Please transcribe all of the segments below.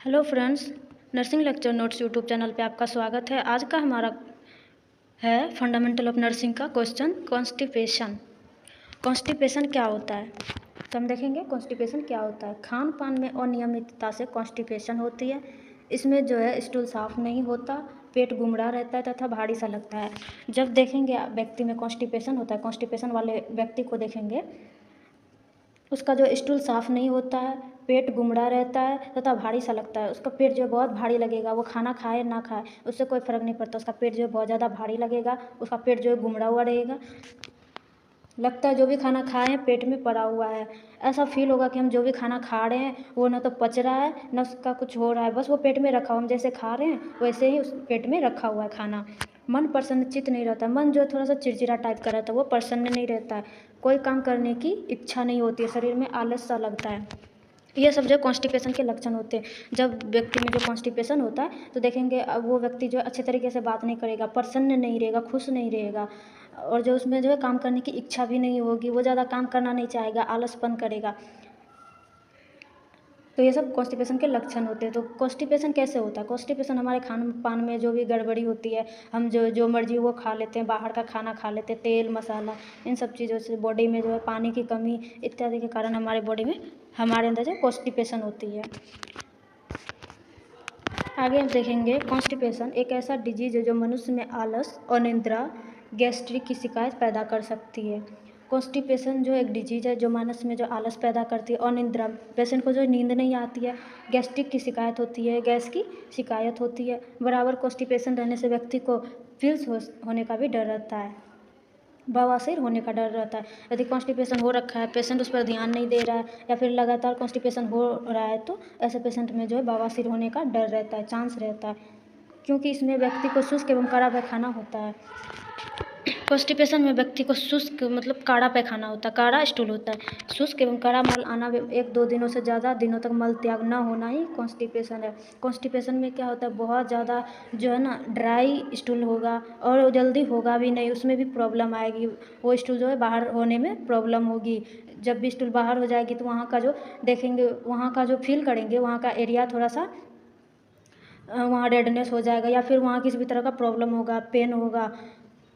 Hello friends, nursing lecture notes YouTube channel पे आपका स्वागत है। आज का हमारा है फंडामेंटल ऑफ नर्सिंग का क्वेश्चन कॉन्स्टिपेशन। कॉन्स्टिपेशन क्या होता है तो हम देखेंगे कॉन्स्टिपेशन क्या होता है। खान पान में अनियमितता से कॉन्स्टिपेशन होती है। इसमें जो है स्टूल साफ नहीं होता, पेट गुमड़ा रहता है तथा भारी सा लगता है। जब देखेंगे व्यक्ति में कॉन्स्टिपेशन होता है, कॉन्स्टिपेशन वाले व्यक्ति को देखेंगे उसका जो स्टूल साफ़ नहीं होता है, पेट गुमड़ा रहता है तथा भारी सा लगता है। उसका पेट जो है बहुत भारी लगेगा, वो खाना खाए ना खाए उससे कोई फ़र्क नहीं पड़ता। उसका पेट जो है बहुत ज़्यादा भारी लगेगा, उसका पेट जो है गुमड़ा हुआ रहेगा, लगता है जो भी खाना खाए हैं पेट में पड़ा हुआ है। ऐसा फील होगा कि हम जो भी खाना खा रहे हैं वो ना तो पच रहा है ना उसका कुछ हो रहा है, बस वो पेट में रखा हुआ, हम जैसे खा रहे हैं वैसे ही उस पेट में रखा हुआ है खाना। मन प्रसन्नचित्त नहीं रहता, मन जो थोड़ा सा चिड़चिड़ा टाइप का रहता है, वो प्रसन्न नहीं रहता है, कोई काम करने की इच्छा नहीं होती है, शरीर में आलस सा लगता है। ये सब जो कॉन्स्टिपेशन के लक्षण होते हैं। जब व्यक्ति में जो कॉन्स्टिपेशन होता है तो देखेंगे अब वो व्यक्ति जो अच्छे तरीके से बात नहीं करेगा, प्रसन्न नहीं रहेगा, खुश नहीं रहेगा, और जो उसमें जो है काम करने की इच्छा भी नहीं होगी, वो ज़्यादा काम करना नहीं चाहेगा, आलसपन करेगा। तो ये सब कॉन्स्टिपेशन के लक्षण होते हैं। तो कॉन्स्टिपेशन कैसे होता है? कॉन्स्टिपेशन हमारे खान पान में जो भी गड़बड़ी होती है, हम जो मर्जी वो खा लेते हैं, बाहर का खाना खा लेते हैं, तेल मसाला, इन सब चीज़ों से बॉडी में जो है पानी की कमी इत्यादि के कारण हमारे बॉडी में हमारे अंदर जो कॉन्स्टिपेशन होती है। आगे हम देखेंगे कॉन्स्टिपेशन एक ऐसा डिजीज है जो मनुष्य में आलस, अनिद्रा, गैस्ट्रिक की शिकायत पैदा कर सकती है। कॉन्स्टिपेशन जो एक डिजीज है जो मनुष्य में जो आलस पैदा करती है, अनिद्रा, पेशेंट को जो नींद नहीं आती है, गैस्ट्रिक की शिकायत होती है, गैस की शिकायत होती है। बराबर कॉन्स्टिपेशन रहने से व्यक्ति को पिल्स होने का भी डर रहता है, बवासीर होने का डर रहता है। यदि कॉन्स्टिपेशन हो रखा है, पेशेंट उस पर ध्यान नहीं दे रहा है या फिर लगातार कॉन्स्टिपेशन हो रहा है तो ऐसे पेशेंट में जो है बवासीर होने का डर रहता है, चांस रहता है, क्योंकि इसमें व्यक्ति को शुष्क एवं कड़ा पैखाना होता है। कॉन्स्टिपेशन में व्यक्ति को शुष्क मतलब काढ़ा पैखाना होता है, काढ़ा स्टूल होता है। शुष्क एवं कड़ा मल आना 1-2 दिनों से ज़्यादा दिनों तक मल त्याग न होना ही कॉन्स्टिपेशन है। कॉन्स्टिपेशन में क्या होता है, बहुत ज़्यादा जो है ना ड्राई स्टूल होगा और जल्दी होगा भी नहीं, उसमें भी प्रॉब्लम आएगी। वो स्टूल जो है बाहर होने में प्रॉब्लम होगी। जब भी स्टूल बाहर हो जाएगी तो वहाँ का जो देखेंगे, वहाँ का जो फील करेंगे, वहाँ का एरिया थोड़ा सा वहाँ रेडनेस हो जाएगा या फिर वहाँ किसी भी तरह का प्रॉब्लम होगा, पेन होगा।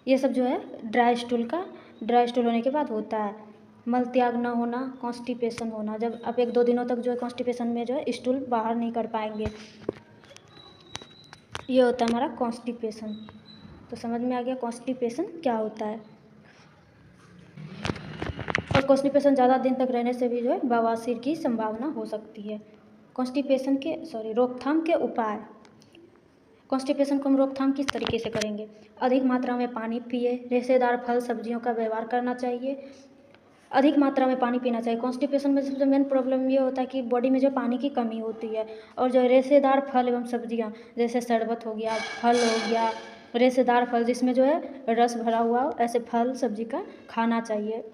ये सब जो है ड्राई स्टूल होने के बाद होता है। मल त्याग न होना, कॉन्स्टिपेशन होना, जब आप 1-2 दिनों तक जो है कॉन्स्टिपेशन में जो है स्टूल बाहर नहीं कर पाएंगे, ये होता है हमारा कॉन्स्टिपेशन। तो समझ में आ गया कॉन्स्टिपेशन क्या होता है। और कॉन्स्टिपेशन ज़्यादा दिन तक रहने से भी जो है बवासीर की संभावना हो सकती है। कॉन्स्टिपेशन के रोकथाम के उपाय। कॉन्स्टिपेशन को हम रोकथाम किस तरीके से करेंगे? अधिक मात्रा में पानी पिए, रेशेदार फल सब्जियों का व्यवहार करना चाहिए, अधिक मात्रा में पानी पीना चाहिए। कॉन्स्टिपेशन में सबसे मेन प्रॉब्लम ये होता है कि बॉडी में जो पानी की कमी होती है, और जो रेशेदार फल एवं सब्जियां जैसे शरबत हो गया, फल हो गया, रेशेदार फल जिसमें जो है रस भरा हुआ हो, ऐसे फल सब्जी का खाना चाहिए।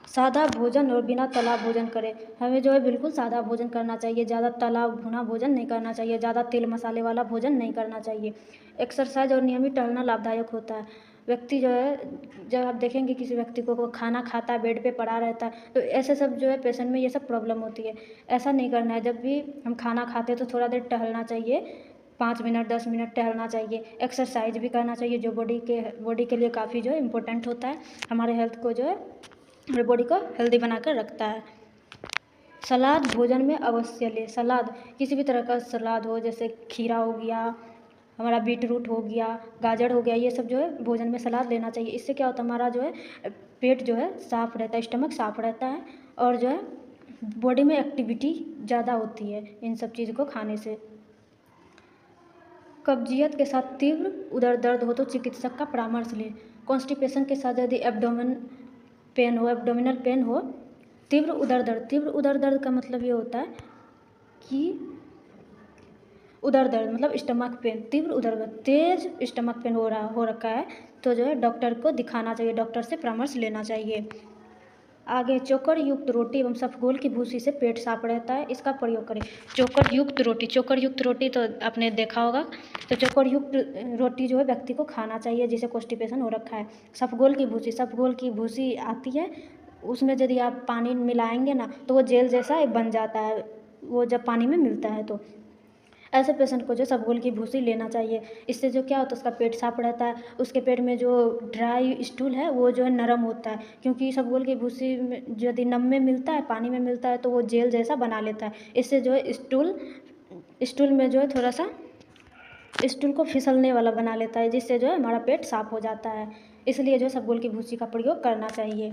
सादा भोजन और बिना तला भोजन करें। हमें जो है बिल्कुल सादा भोजन करना चाहिए, ज़्यादा तला भुना भोजन नहीं करना चाहिए, ज़्यादा तेल मसाले वाला भोजन नहीं करना चाहिए। एक्सरसाइज और नियमित टहलना लाभदायक होता है। व्यक्ति जो है, जब आप देखेंगे किसी व्यक्ति को वो खाना खाता है, बेड पे पड़ा रहता है, तो ऐसे सब जो है पेशेंट में ये सब प्रॉब्लम होती है। ऐसा नहीं करना है। जब भी हम खाना खाते हैं तो थोड़ा देर टहलना चाहिए, 5 मिनट 10 मिनट टहलना चाहिए। एक्सरसाइज भी करना चाहिए जो बॉडी के लिए काफ़ी जो है इम्पोर्टेंट होता है, हमारे हेल्थ को जो है, हमारे बॉडी को हेल्दी बनाकर रखता है। सलाद भोजन में अवश्य लें। सलाद किसी भी तरह का सलाद हो, जैसे खीरा हो गया, हमारा बीट रूट हो गया, गाजर हो गया, ये सब जो है भोजन में सलाद लेना चाहिए। इससे क्या होता है, हमारा जो है पेट जो है साफ़ रहता है, स्टमक साफ़ रहता है, और जो है बॉडी में एक्टिविटी ज़्यादा होती है इन सब चीज़ को खाने से। कब्जियत के साथ तीव्र उदर दर्द हो तो चिकित्सक का परामर्श लें। कॉन्स्टिपेशन के साथ यदि एब्डोमिनल पेन हो, तीव्र उदर दर्द का मतलब ये होता है कि उदर दर्द मतलब स्टमक पेन, तीव्र उदर दर्द, तेज स्टमक पेन हो रखा है तो जो है डॉक्टर को दिखाना चाहिए, डॉक्टर से परामर्श लेना चाहिए। आगे चोकर युक्त रोटी एवं सफगोल की भूसी से पेट साफ रहता है, इसका प्रयोग करें। चोकर युक्त रोटी तो आपने देखा होगा, तो चोकर युक्त रोटी जो है व्यक्ति को खाना चाहिए जिसे कॉन्स्टिपेशन हो रखा है। सफगोल की भूसी आती है, उसमें यदि आप पानी मिलाएंगे ना तो वो जेल जैसा बन जाता है, वो जब पानी में मिलता है तो ऐसे पेशेंट को जो इसबगोल की भूसी लेना चाहिए। इससे जो क्या होता है उसका पेट साफ रहता है, उसके पेट में जो ड्राई स्टूल है वो जो है नरम होता है, क्योंकि इसबगोल की भूसी में यदि नम में मिलता है, पानी में मिलता है तो वो जेल जैसा बना लेता है। इससे जो है स्टूल में जो है थोड़ा सा स्टूल को फिसलने वाला बना लेता है, जिससे जो है हमारा पेट साफ हो जाता है। इसलिए जो इसबगोल की भूसी का प्रयोग करना चाहिए।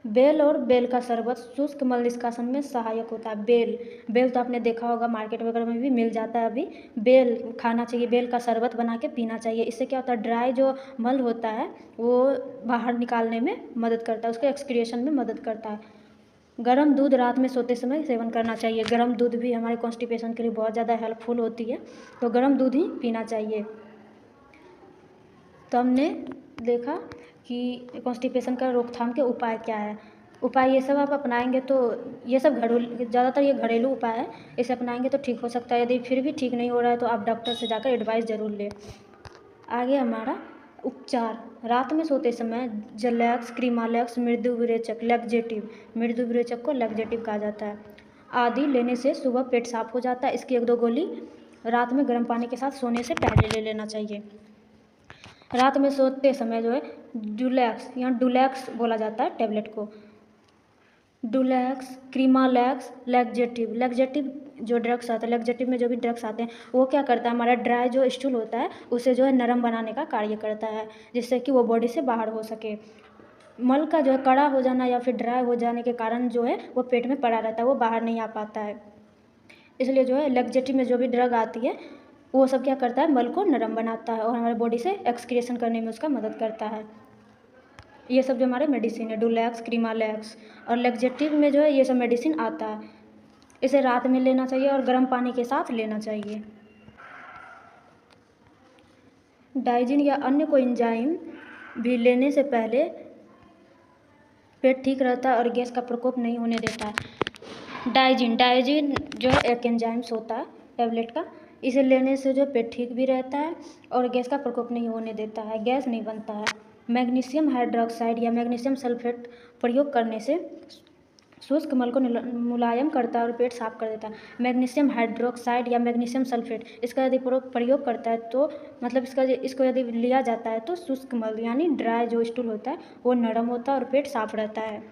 बेल और बेल का शरबत शुष्क मल निष्कासन में सहायक होता है। बेल तो आपने देखा होगा, मार्केट वगैरह में भी मिल जाता है। अभी बेल खाना चाहिए, बेल का शरबत बना के पीना चाहिए। इससे क्या होता है, ड्राई जो मल होता है वो बाहर निकालने में मदद करता है, उसके एक्सक्रिएशन में मदद करता है। गर्म दूध रात में सोते समय सेवन करना चाहिए। गर्म दूध भी हमारे कॉन्स्टिपेशन के लिए बहुत ज़्यादा हेल्पफुल होती है, तो गर्म दूध ही पीना चाहिए। तो हमने देखा कि कॉन्स्टिपेशन का रोकथाम के उपाय क्या है। उपाय ये सब आप अपनाएंगे तो ये सब ज़्यादातर ये घरेलू उपाय है, इसे अपनाएंगे तो ठीक हो सकता है। यदि फिर भी ठीक नहीं हो रहा है तो आप डॉक्टर से जाकर एडवाइस ज़रूर लें। आगे हमारा उपचार, रात में सोते समय जलैक्स, क्रीमालैक्स, मृदु विरेचक मृदु विरेचक को लैक्जेटिव कहा जाता है, आदि लेने से सुबह पेट साफ हो जाता है। इसकी 1-2 गोली रात में गर्म पानी के साथ सोने से पहले ले लेना चाहिए। रात में सोते समय जो है डुलैक्स या डुलैक्स बोला जाता है टैबलेट को, डुलैक्स, क्रीमालैक्स, लैक्जेटिव जो ड्रग्स आते हैं, लैक्जेटिव में जो भी ड्रग्स आते हैं वो क्या करता है, हमारा ड्राई जो स्टूल होता है उसे जो है नरम बनाने का कार्य करता है, जिससे कि वो बॉडी से बाहर हो सके। मल का जो है कड़ा हो जाना या फिर ड्राई हो जाने के कारण जो है वो पेट में पड़ा रहता है, वो बाहर नहीं आ पाता है। इसलिए जो है लैक्जेटिव में जो भी ड्रग आती है वो सब क्या करता है, मल को नरम बनाता है और हमारे बॉडी से एक्सक्रिएशन करने में उसका मदद करता है। ये सब जो हमारे मेडिसिन है, डुलैक्स, क्रीमालैक्स और लैक्जेटिव में जो है ये सब मेडिसिन आता है। इसे रात में लेना चाहिए और गर्म पानी के साथ लेना चाहिए। डाइजिन या अन्य कोई एंजाइम भी लेने से पहले पेट ठीक रहता है और गैस का प्रकोप नहीं होने देता है। डाइजिन जो है एक एंजाइम्स होता है टैबलेट का, इसे लेने से जो पेट ठीक भी रहता है और गैस का प्रकोप नहीं होने देता है, गैस नहीं बनता है। मैग्नीशियम हाइड्रोक्साइड या मैग्नीशियम सल्फेट प्रयोग करने से शुष्क मल को मुलायम करता है और पेट साफ कर देता है। मैग्नीशियम हाइड्रोक्साइड या मैग्नीशियम सल्फेट इसका यदि प्रयोग करता है तो मतलब इसको यदि लिया जाता है तो शुष्क मल यानी ड्राई जो स्टूल होता है वो नरम होता है और पेट साफ रहता है।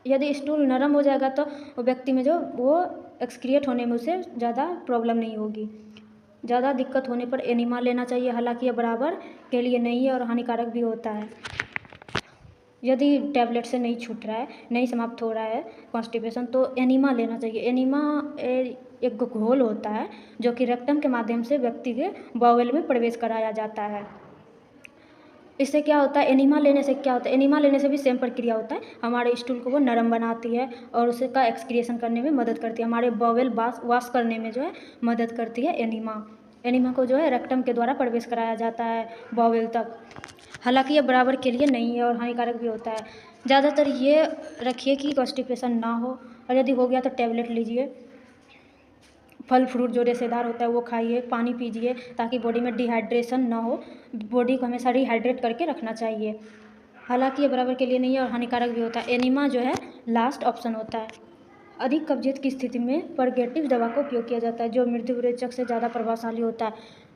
यदि स्टूल नरम हो जाएगा तो व्यक्ति में जो वो एक्सक्रिएट होने में उसे ज़्यादा प्रॉब्लम नहीं होगी। ज़्यादा दिक्कत होने पर एनिमा लेना चाहिए, हालांकि यह बराबर के लिए नहीं है और हानिकारक भी होता है। यदि टैबलेट से नहीं छूट रहा है, नहीं समाप्त हो रहा है कॉन्स्टिपेशन, तो एनिमा लेना चाहिए। एनिमा एक घोल होता है जो कि रेक्टम के माध्यम से व्यक्ति के बाउल में प्रवेश कराया जाता है। इससे क्या होता है, एनिमा लेने से क्या होता है, एनिमा लेने से भी सेम प्रक्रिया होता है, हमारे स्टूल को वो नरम बनाती है और उसका एक्सक्रिएशन करने में मदद करती है, हमारे बाउल वॉश करने में जो है मदद करती है एनिमा को जो है रेक्टम के द्वारा प्रवेश कराया जाता है बाउल तक। हालांकि यह बराबर के लिए नहीं है और हानिकारक भी होता है। ज़्यादातर ये रखिए कि कॉन्स्टिपेशन ना हो, और यदि हो गया तो टैबलेट लीजिए। फल फ्रूट जो रेशेदार होता है वो खाइए, पानी पीजिए ताकि बॉडी में डिहाइड्रेशन ना हो। बॉडी को हमेशा रिहाइड्रेट करके रखना चाहिए। हालांकि ये बराबर के लिए नहीं है और हानिकारक भी होता है। एनिमा जो है लास्ट ऑप्शन होता है। अधिक कब्जियत की स्थिति में परगेटिव दवा का उपयोग किया जाता है जो मृदु विरेचक से ज़्यादा प्रभावशाली होता है।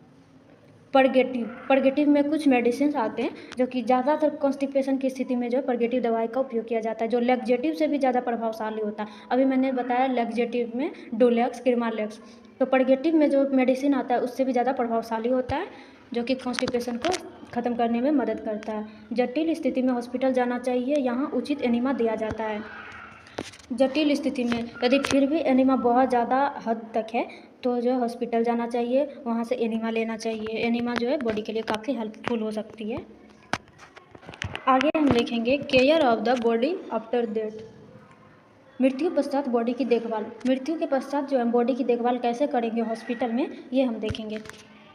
परगेटिव में कुछ मेडिसिन आते हैं जो कि ज़्यादातर कॉन्स्टिपेशन की स्थिति में जो है परगेटिव दवाई का उपयोग किया जाता है, जो लैक्जेटिव से भी ज़्यादा प्रभावशाली होता है। अभी मैंने बताया लैक्जेटिव में डोलैक्स, क्रीमालैक्स, तो परगेटिव में जो मेडिसिन आता है उससे भी ज़्यादा प्रभावशाली होता है, जो कि कॉन्स्टिपेशन को ख़त्म करने में मदद करता है। जटिल स्थिति में हॉस्पिटल जाना चाहिए, यहाँ उचित एनिमा दिया जाता है। जटिल स्थिति में यदि फिर भी एनिमा बहुत ज़्यादा हद तक है तो जो है हॉस्पिटल जाना चाहिए, वहाँ से एनिमा लेना चाहिए। एनिमा जो है बॉडी के लिए काफ़ी हेल्पफुल हो सकती है। आगे हम देखेंगे care of the body after death, मृत्यु पश्चात बॉडी की देखभाल। मृत्यु के पश्चात जो हम बॉडी की देखभाल कैसे करेंगे हॉस्पिटल में, ये हम देखेंगे।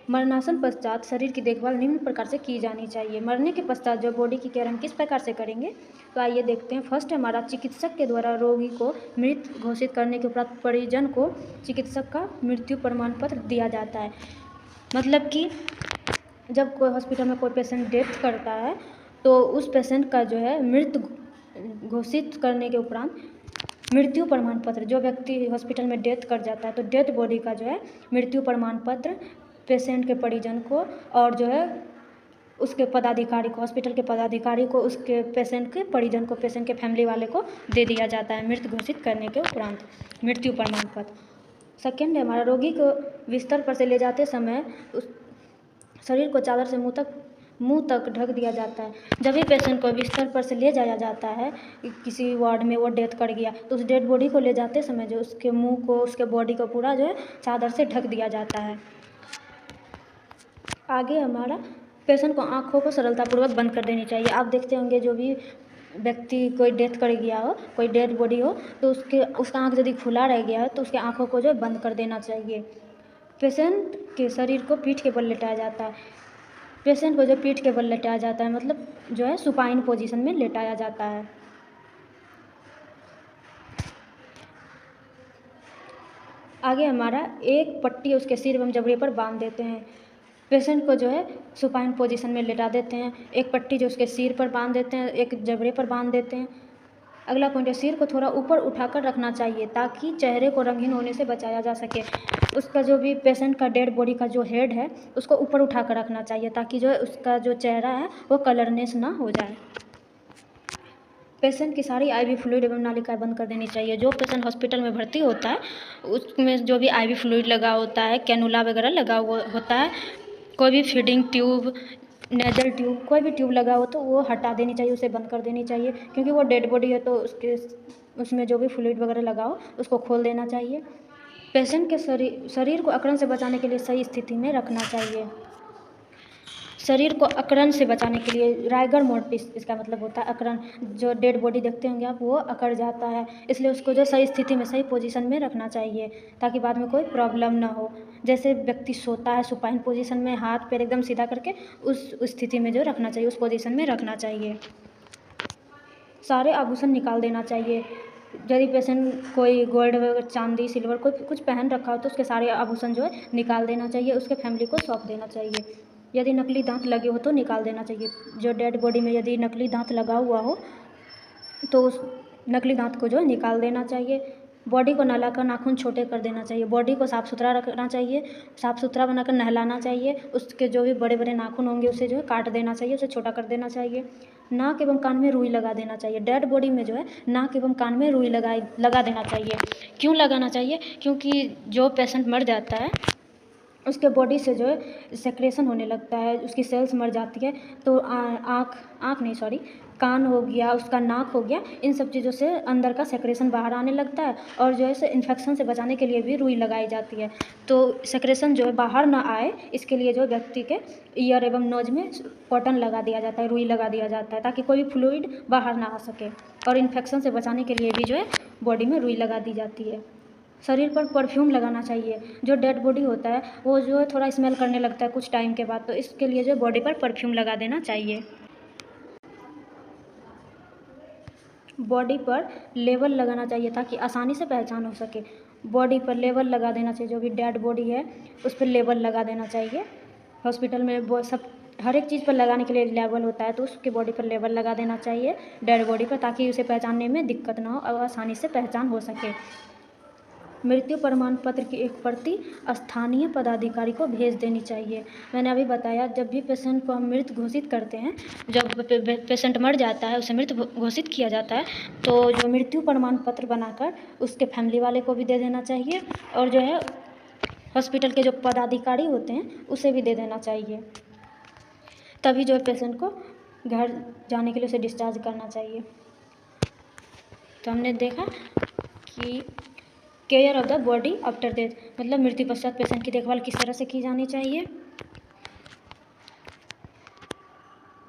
मरणासन पश्चात शरीर की देखभाल निम्न प्रकार से की जानी चाहिए। मरने के पश्चात जो बॉडी की केयर हम किस प्रकार से करेंगे, तो आइए देखते हैं। फर्स्ट हमारा चिकित्सक के द्वारा रोगी को मृत घोषित करने के उपरांत परिजन को चिकित्सक का मृत्यु प्रमाण पत्र दिया जाता है। मतलब कि जब कोई हॉस्पिटल में कोई पेशेंट डेथ करता है तो उस पेशेंट का जो है मृत घोषित करने के उपरांत मृत्यु प्रमाण पत्र, जो व्यक्ति हॉस्पिटल में डेथ कर जाता है तो डेथ बॉडी का जो है मृत्यु प्रमाण पत्र पेशेंट के परिजन को और जो है उसके पदाधिकारी को, हॉस्पिटल के पदाधिकारी को, उसके पेशेंट के परिजन को, पेशेंट के फैमिली वाले को दे दिया जाता है मृत घोषित करने के उपरांत मृत्यु प्रमाण पत्र। सेकेंड है हमारा, रोगी को बिस्तर पर से ले जाते समय उस शरीर को चादर से मुंह तक ढक दिया जाता है। जब भी पेशेंट को बिस्तर पर से ले जाया जाता है किसी वार्ड में, वो डेथ कर गया तो उस डेड बॉडी को ले जाते समय जो उसके मुंह को, उसके बॉडी को पूरा जो है चादर से ढक दिया जाता है। आगे हमारा, पेशेंट को आँखों को सरलतापूर्वक बंद कर देनी चाहिए। आप देखते होंगे जो भी व्यक्ति कोई डेथ कर गया हो, कोई डेड बॉडी हो, तो उसका आँख यदि खुला रह गया है तो उसके आँखों को जो है बंद कर देना चाहिए। पेशेंट के शरीर को पीठ के बल लेटाया जाता है। पेशेंट को जो पीठ के बल लेटाया जाता है मतलब जो है सुपाइन पोजीशन में लेटाया जाता है। आगे हमारा, एक पट्टी उसके सिर एवं जबड़े पर बांध देते हैं। पेशेंट को जो है सुपाइन पोजीशन में लेटा देते हैं, एक पट्टी जो उसके सिर पर बांध देते हैं, एक जबड़े पर बांध देते हैं। अगला पॉइंट है, सिर को थोड़ा ऊपर उठाकर रखना चाहिए ताकि चेहरे को रंगीन होने से बचाया जा सके। उसका जो भी पेशेंट का डेड बॉडी का जो हेड है उसको ऊपर उठाकर रखना चाहिए ताकि जो है उसका जो चेहरा है वो कलरनेस ना हो जाए। पेशेंट की सारी आईवी फ्लूइड एवं नालिकाएं बंद कर देनी चाहिए। जो पेशेंट हॉस्पिटल में भर्ती होता है उसमें जो भी आईवी फ्लूइड लगा होता है, कैनुला वगैरह लगा हुआ होता है, कोई भी फीडिंग ट्यूब, नेजल ट्यूब, कोई भी ट्यूब लगा हो तो वो हटा देनी चाहिए, उसे बंद कर देनी चाहिए, क्योंकि वो डेड बॉडी है तो उसमें जो भी फ्लूइड वगैरह लगा हो उसको खोल देना चाहिए। पेशेंट के शरीर को अकड़न से बचाने के लिए सही स्थिति में रखना चाहिए। शरीर को अकड़न से बचाने के लिए, राइगर मोर्टिस इसका मतलब होता है अकड़न। जो डेड बॉडी देखते होंगे आप, वो अकड़ जाता है, इसलिए उसको जो सही स्थिति में, सही पोजीशन में रखना चाहिए ताकि बाद में कोई प्रॉब्लम ना हो। जैसे व्यक्ति सोता है सुपाइन पोजीशन में, हाथ पैर एकदम सीधा करके उस स्थिति में जो रखना चाहिए, उस पोजीशन में रखना चाहिए। सारे आभूषण निकाल देना चाहिए। यदि पेशेंट कोई गोल्ड, चांदी, सिल्वर कोई कुछ पहन रखा हो तो उसके सारे आभूषण जो है निकाल देना चाहिए, उसके फैमिली को सौंप देना चाहिए। यदि नकली दांत लगे हो तो निकाल देना चाहिए। जो डेड बॉडी में यदि नकली दांत लगा हुआ हो तो उस नकली दांत को जो है निकाल देना चाहिए। बॉडी को नहलाकर नाखून छोटे कर देना चाहिए। बॉडी को साफ़ सुथरा रखना चाहिए, साफ़ सुथरा बनाकर नहलाना चाहिए। उसके जो भी बड़े बड़े नाखून होंगे उसे जो है काट देना चाहिए, उसे छोटा कर देना चाहिए। नाक एवं कान में रुई लगा देना चाहिए। डेड बॉडी में जो है नाक एवं कान में रुई लगा देना चाहिए। क्यों लगाना चाहिए? क्योंकि जो पेशेंट मर जाता है उसके बॉडी से जो है सेक्रेशन होने लगता है, उसकी सेल्स मर जाती है, तो कान हो गया, उसका नाक हो गया, इन सब चीज़ों से अंदर का सेक्रेशन बाहर आने लगता है। और जो है इसे इन्फेक्शन से बचाने के लिए भी रुई लगाई जाती है। तो सेक्रेशन जो है बाहर ना आए इसके लिए जो व्यक्ति के ईयर एवं नोज में कॉटन लगा दिया जाता है, रुई लगा दिया जाता है ताकि कोई भी फ्लूइड बाहर ना आ सके। और इन्फेक्शन से बचाने के लिए भी जो है बॉडी में रुई लगा दी जाती है। शरीर पर परफ्यूम लगाना चाहिए। जो डेड बॉडी होता है वो जो है थोड़ा स्मेल करने लगता है कुछ टाइम के बाद, तो इसके लिए जो बॉडी पर परफ्यूम लगा देना चाहिए। बॉडी पर लेबल लगाना चाहिए ताकि आसानी से पहचान हो सके। बॉडी पर लेबल लगा देना चाहिए, जो भी डेड बॉडी है उस पर लेबल लगा देना चाहिए। हॉस्पिटल में वो सब हर एक चीज़ पर लगाने के लिए लेबल होता है, तो उसकी बॉडी पर लेबल लगा देना चाहिए डेड बॉडी पर, ताकि उसे पहचानने में दिक्कत ना हो और आसानी से पहचान हो सके। मृत्यु प्रमाण पत्र की एक प्रति स्थानीय पदाधिकारी को भेज देनी चाहिए। मैंने अभी बताया, जब भी पेशेंट को हम मृत घोषित करते हैं, जब पेशेंट मर जाता है, उसे मृत घोषित किया जाता है, तो जो मृत्यु प्रमाण पत्र बनाकर उसके फैमिली वाले को भी दे देना चाहिए और जो है हॉस्पिटल के जो पदाधिकारी होते हैं उसे भी दे देना चाहिए। तभी जो पेशेंट को घर जाने के लिए उसे डिस्चार्ज करना चाहिए। तो हमने देखा कि care of the body after death, मतलब मृत्यु पश्चात पेशेंट की देखभाल किस तरह से की जानी चाहिए।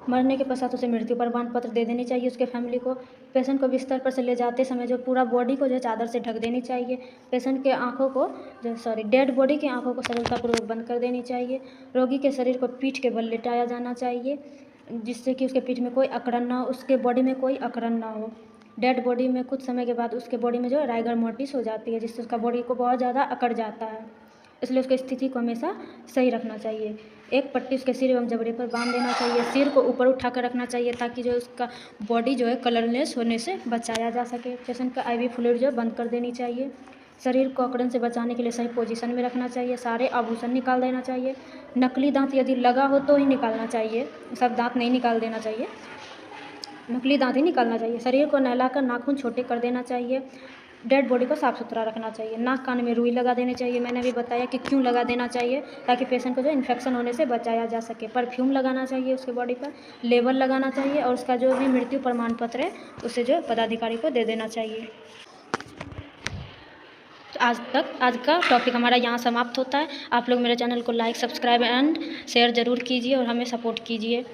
मरने के पश्चात उसे मृत्यु प्रमाण पत्र दे देनी चाहिए उसके फैमिली को। पेशेंट को बिस्तर पर से ले जाते समय जो पूरा बॉडी को जो चादर से ढक देनी चाहिए। पेशेंट के आँखों को डेड बॉडी की आँखों को सरलतापूर्वक बंद कर देनी चाहिए। रोगी के शरीर को पीठ के बल लेटाया जाना चाहिए जिससे कि उसके पीठ में कोई अकड़न ना हो, उसके बॉडी में कोई अकड़न ना हो। डेड बॉडी में कुछ समय के बाद उसके बॉडी में जो राइगर मोर्टिस हो जाती है जिससे उसका बॉडी को बहुत ज़्यादा अकड़ जाता है, इसलिए उसकी स्थिति को हमेशा सही रखना चाहिए। एक पट्टी उसके सिर एवं जबड़े पर बांध देना चाहिए। सिर को ऊपर उठा कर रखना चाहिए ताकि जो उसका बॉडी जो है कलरलेस होने से बचाया जा सके। पेशेंट का IV फ्लूइड जो है बंद कर देनी चाहिए। शरीर को अकड़न से बचाने के लिए सही पोजीशन में रखना चाहिए। सारे आभूषण निकाल देना चाहिए। नकली दांत यदि लगा हो तो ही निकालना चाहिए, सब दांत नहीं निकाल देना चाहिए, नकली दांत ही निकालना चाहिए। शरीर को नहलाकर नाखून छोटे कर देना चाहिए। डेड बॉडी को साफ़ सुथरा रखना चाहिए। नाक कान में रुई लगा देनी चाहिए। मैंने अभी बताया कि क्यों लगा देना चाहिए, ताकि पेशेंट को जो इन्फेक्शन होने से बचाया जा सके। परफ्यूम लगाना चाहिए उसके बॉडी पर, लेबल लगाना चाहिए और उसका जो भी मृत्यु प्रमाण पत्र है उसे जो पदाधिकारी को दे देना चाहिए। तो आज का टॉपिक हमारा यहाँ समाप्त होता है। आप लोग मेरे चैनल को लाइक, सब्सक्राइब एंड शेयर ज़रूर कीजिए और हमें सपोर्ट कीजिए।